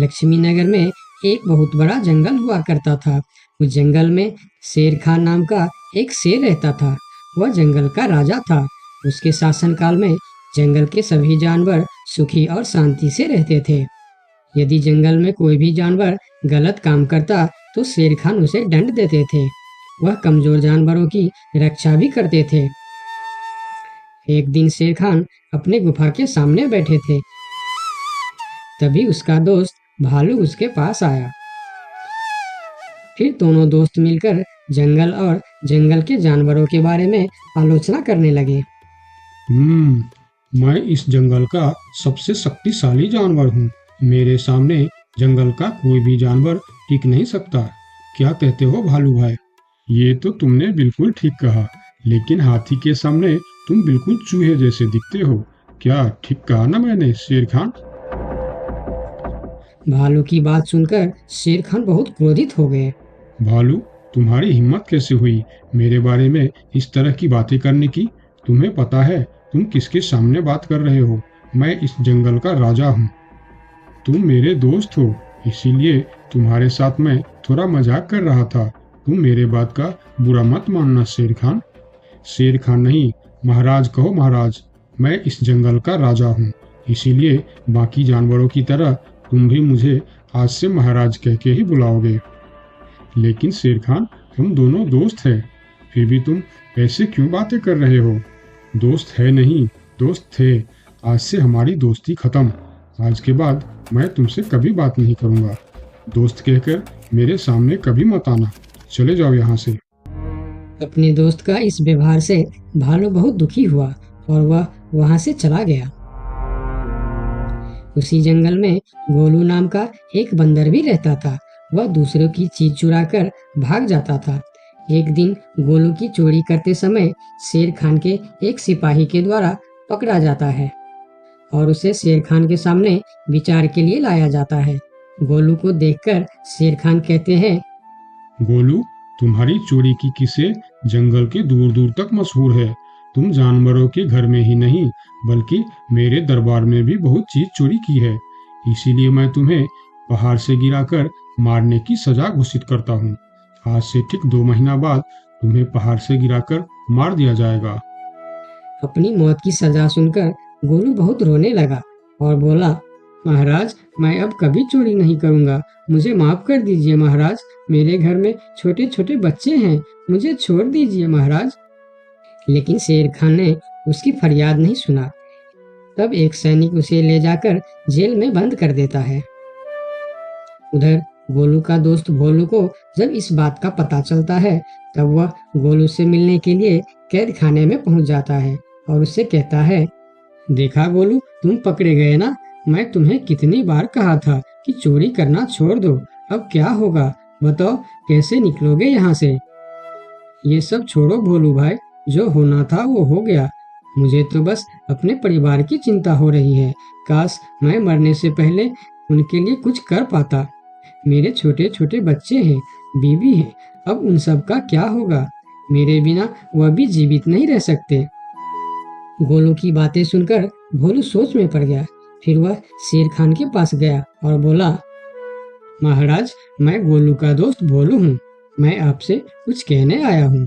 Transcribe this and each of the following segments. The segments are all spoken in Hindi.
लक्ष्मी नगर में एक बहुत बड़ा जंगल हुआ करता था। उस जंगल में शेर खान नाम का एक शेर रहता था। वह जंगल का राजा था। उसके शासनकाल में जंगल के सभी जानवर सुखी और शांति से रहते थे। यदि जंगल में कोई भी जानवर गलत काम करता तो शेर खान उसे दंड देते थे। वह कमजोर जानवरों की रक्षा भी करते थे। एक दिन शेर खान अपने गुफा के सामने बैठे थे। तभी उसका दोस्त भालू उसके पास आया। फिर दोनों दोस्त मिलकर जंगल और जंगल के जानवरों के बारे में आलोचना करने लगे। मैं इस जंगल का सबसे शक्तिशाली जानवर हूँ। मेरे सामने जंगल का कोई भी जानवर टिक नहीं सकता। क्या कहते हो भालू भाई? ये तो तुमने बिल्कुल ठीक कहा, लेकिन हाथी के सामने तुम बिल्कुल चूहे जैसे दिखते हो। क्या ठीक कहा ना मैंने शेर खान? भालू की बात सुनकर शेर खान बहुत क्रोधित हो गए। भालू, तुम्हारी हिम्मत कैसे हुई मेरे बारे में इस तरह की बातें करने की? तुम्हें पता है तुम किसके सामने बात कर रहे हो? मैं इस जंगल का राजा हूँ। तुम मेरे दोस्त हो, इसीलिए तुम्हारे साथ मैं थोड़ा मजाक कर रहा था। तुम मेरे बात का बुरा मत मानना शेर खान। शेर खान नहीं, महाराज कहो महाराज। मैं इस जंगल का राजा हूँ, इसीलिए बाकी जानवरों की तरह तुम भी मुझे आज से महाराज कह के ही बुलाओगे। लेकिन शेर खान, हम दोनों दोस्त हैं, फिर भी तुम ऐसे क्यों बातें कर रहे हो? दोस्त है नहीं, दोस्त थे। आज से हमारी दोस्ती खत्म। आज के बाद मैं तुमसे कभी बात नहीं करूंगा। दोस्त कहकर मेरे सामने कभी मत आना। चले जाओ यहाँ से। अपने दोस्त का इस व्यवहार से भालू बहुत दुखी हुआ और वह वहां से चला गया। उसी जंगल में गोलू नाम का एक बंदर भी रहता था। वह दूसरों की चीज चुरा कर भाग जाता था। एक दिन गोलू की चोरी करते समय शेर खान के एक सिपाही के द्वारा पकड़ा जाता है और उसे शेर खान के सामने विचार के लिए लाया जाता है। गोलू को देखकर शेर खान कहते हैं, गोलू, तुम्हारी चोरी की किस्से जंगल के दूर दूर तक मशहूर है। तुम जानवरों के घर में ही नहीं बल्कि मेरे दरबार में भी बहुत चीज चोरी की है। इसीलिए मैं तुम्हें पहाड़ से गिराकर मारने की सजा घोषित करता हूँ। आज से ठीक 2 महीना बाद तुम्हें पहाड़ से गिराकर मार दिया जाएगा। अपनी मौत की सजा सुनकर गोलू बहुत रोने लगा और बोला, महाराज, मैं अब कभी चोरी नहीं करूंगा। मुझे माफ कर दीजिए महाराज। मेरे घर में छोटे छोटे बच्चे हैं, मुझे छोड़ दीजिए महाराज। लेकिन शेर खान ने उसकी फरियाद नहीं सुना। तब एक सैनिक उसे ले जाकर जेल में बंद कर देता है। उधर गोलू का दोस्त भोलू को जब इस बात का पता चलता है तब वह गोलू से मिलने के लिए कैद खाने में पहुंच जाता है और उससे कहता है, देखा गोलू, तुम पकड़े गए ना। मैं तुम्हें कितनी बार कहा था कि चोरी करना छोड़ दो। अब क्या होगा बताओ, कैसे निकलोगे यहाँ से? ये सब छोड़ो भोलू भाई, जो होना था वो हो गया। मुझे तो बस अपने परिवार की चिंता हो रही है। काश मैं मरने से पहले उनके लिए कुछ कर पाता। मेरे छोटे छोटे बच्चे हैं, बीवी है, अब उन सब का क्या होगा? मेरे बिना वह भी जीवित नहीं रह सकते। गोलू की बातें सुनकर भोलू सोच में पड़ गया। फिर वह शेर खान के पास गया और बोला, महाराज, मैं गोलू का दोस्त भोलू हूँ। मैं आपसे कुछ कहने आया हूँ।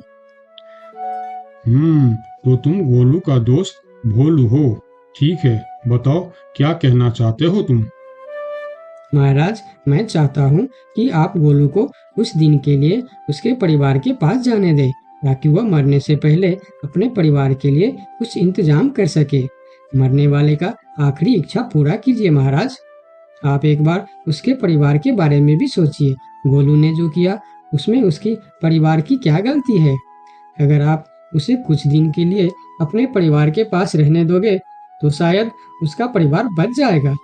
तो तुम गोलू का दोस्त भोलू हो? ठीक है, बताओ क्या कहना चाहते हो तुम? महाराज, मैं चाहता हूँ कि आप गोलू को कुछ दिन के लिए उसके परिवार के पास जाने दें, ताकि वह मरने से पहले अपने परिवार के लिए कुछ इंतजाम कर सके। मरने वाले का आखिरी इच्छा पूरा कीजिए महाराज। आप एक बार उसके परिवार के बारे में भी सोचिए। गोलू ने जो किया उसमें उसके परिवार की क्या गलती है? अगर आप उसे कुछ दिन के लिए अपने परिवार के पास रहने दोगे तो शायद उसका परिवार बच जाएगा।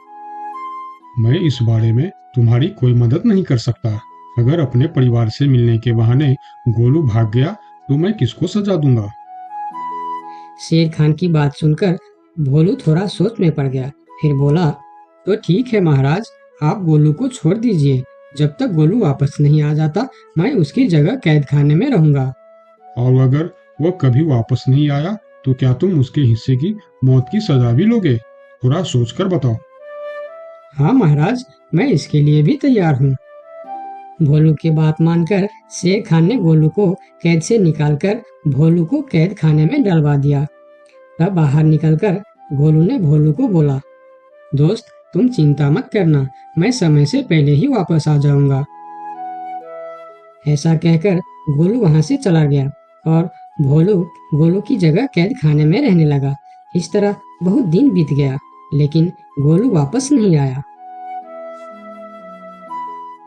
मैं इस बारे में तुम्हारी कोई मदद नहीं कर सकता। अगर अपने परिवार से मिलने के बहाने गोलू भाग गया तो मैं किसको सजा दूंगा? शेर खान की बात सुनकर भोलू थोड़ा सोच में पड़ गया। फिर बोला, तो ठीक है महाराज, आप गोलू को छोड़ दीजिए। जब तक गोलू वापस नहीं आ जाता मैं उसकी जगह कैद खाने में रहूंगा। और अगर वो कभी वापस नहीं आया तो क्या तुम उसके हिस्से की मौत की सजा भी लोगे? थोड़ा सोचकर बताओ। हाँ महाराज, मैं इसके लिए भी तैयार हूँ। भोलू की बात मानकर शेर खान ने गोलू को कैद से निकालकर भोलू को कैद खाने में डलवा दिया। तब बाहर निकलकर गोलू ने भोलू को बोला, दोस्त तुम चिंता मत करना, मैं समय से पहले ही वापस आ जाऊंगा। ऐसा कहकर गोलू वहां से चला गया और भोलू गोलू की जगह कैद खाने में रहने लगा। इस तरह बहुत दिन बीत गया, लेकिन गोलू वापस नहीं आया।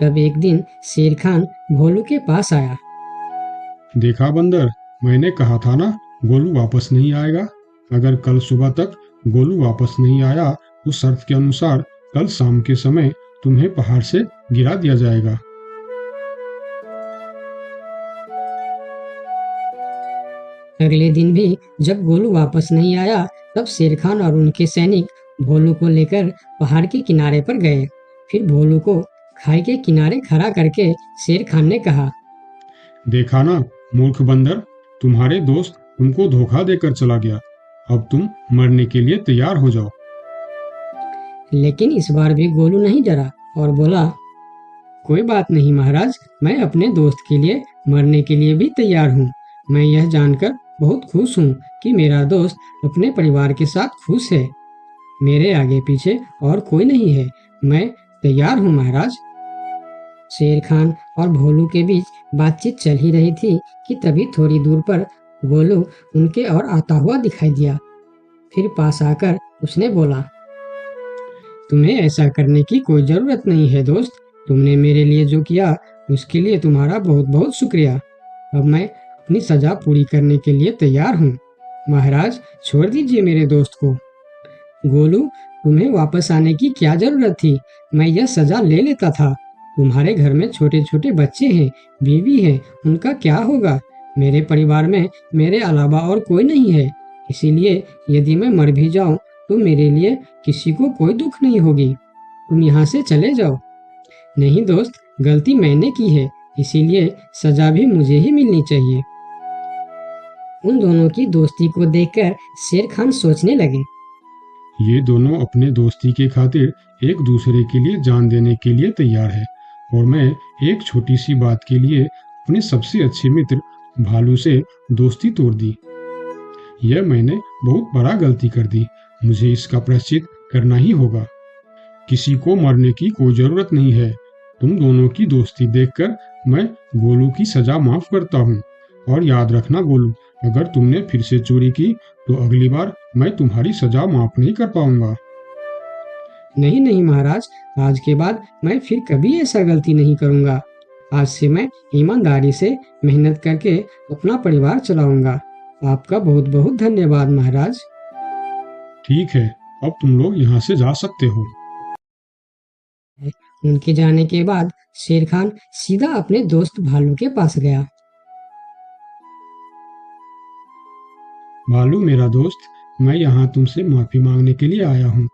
तब एक दिन शेर खान भोलू के पास आया। देखा बंदर, मैंने कहा था ना गोलू वापस नहीं आएगा। अगर कल सुबह तक गोलू वापस नहीं आया तो शर्त के अनुसार कल शाम के समय तुम्हें पहाड़ से गिरा दिया जाएगा। अगले दिन भी जब गोलू वापस नहीं आया, तब शेर खान और उनके सैनिक भोलू को लेकर पहाड़ के किनारे पर गए। फिर भोलू को खाई के किनारे खड़ा करके शेर खान ने कहा, देखा ना मूर्ख बंदर, तुम्हारे दोस्त तुमको धोखा देकर चला गया। अब तुम मरने के लिए तैयार हो जाओ। लेकिन इस बार भी गोलू नहीं डरा और बोला, कोई बात नहीं महाराज, मैं अपने दोस्त के लिए मरने के लिए भी तैयार हूँ। मैं यह जानकर बहुत खुश हूँ कि मेरा दोस्त अपने परिवार के साथ खुश है। मेरे आगे पीछे और कोई नहीं है, मैं तैयार हूँ महाराज। शेर खान और भोलू के बीच बातचीत चल ही रही थी कि तभी थोड़ी दूर पर गोलू उनके और आता हुआ दिखाई दिया। फिर पास आकर उसने बोला, तुम्हें ऐसा करने की कोई जरूरत नहीं है दोस्त। तुमने मेरे लिए जो किया उसके लिए तुम्हारा बहुत बहुत शुक्रिया। अब मैं अपनी सजा पूरी करने के लिए तैयार हूँ। महाराज छोड़ दीजिए मेरे दोस्त को। गोलू, तुम्हें वापस आने की क्या जरूरत थी? मैं यह सजा ले लेता था। तुम्हारे घर में छोटे छोटे बच्चे हैं, बीवी है, उनका क्या होगा? मेरे परिवार में मेरे अलावा और कोई नहीं है। इसीलिए यदि मैं मर भी जाऊं तो मेरे लिए किसी को कोई दुख नहीं होगी। तुम यहाँ से चले जाओ। नहीं दोस्त, गलती मैंने की है, इसीलिए सजा भी मुझे ही मिलनी चाहिए। उन दोनों की दोस्ती को देखकर शेर खान सोचने लगे, ये दोनों अपने दोस्ती के खातिर एक दूसरे के लिए जान देने के लिए तैयार है, और मैं एक छोटी सी बात के लिए अपने सबसे अच्छे मित्र भालू से दोस्ती तोड़ दी। यह मैंने बहुत बड़ा गलती कर दी। मुझे इसका प्रायश्चित करना ही होगा। किसी को मरने की कोई जरूरत नहीं है। तुम दोनों की दोस्ती देखकर मैं गोलू की सजा माफ करता हूँ। और याद रखना गोलू, अगर तुमने फिर से चोरी की तो अगली बार मैं तुम्हारी सजा माफ नहीं कर पाऊंगा। नहीं नहीं महाराज, आज के बाद मैं फिर कभी ऐसा गलती नहीं करूंगा। आज से मैं ईमानदारी से मेहनत करके अपना परिवार चलाऊंगा। आपका बहुत बहुत धन्यवाद महाराज। ठीक है, अब तुम लोग यहाँ से जा सकते हो। उनके जाने के बाद शेर खान सीधा अपने दोस्त भालू के पास गया। भालू मेरा दोस्त, मैं यहाँ तुमसे माफी मांगने के लिए आया हूँ।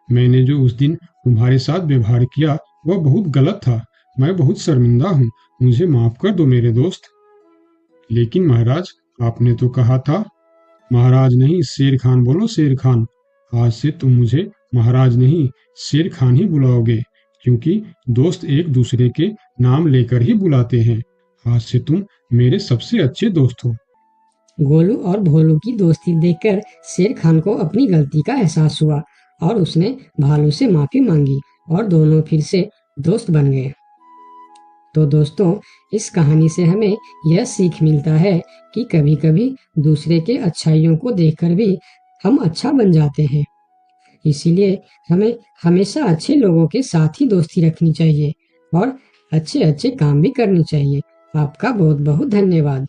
मैंने जो उस दिन तुम्हारे साथ व्यवहार किया वह बहुत गलत था। मैं बहुत शर्मिंदा हूँ। मुझे माफ कर दो मेरे दोस्त। लेकिन महाराज, आपने तो कहा था। महाराज नहीं, शेर खान बोलो, शेर खान। आज से तुम मुझे महाराज नहीं, शेर खान ही बुलाओगे, क्योंकि दोस्त एक दूसरे के नाम लेकर ही बुलाते हैं। आज से तुम मेरे सबसे अच्छे दोस्त हो। गोलू और भोलू की दोस्ती देखकर शेर खान को अपनी गलती का एहसास हुआ और उसने भालू से माफी मांगी और दोनों फिर से दोस्त बन गए। तो दोस्तों, इस कहानी से हमें यह सीख मिलता है कि कभी-कभी दूसरे के अच्छाइयों को देखकर भी हम अच्छा बन जाते हैं। इसीलिए हमें हमेशा अच्छे लोगों के साथ ही दोस्ती रखनी चाहिए और अच्छे-अच्छे काम भी करने चाहिए। आपका बहुत बहुत धन्यवाद।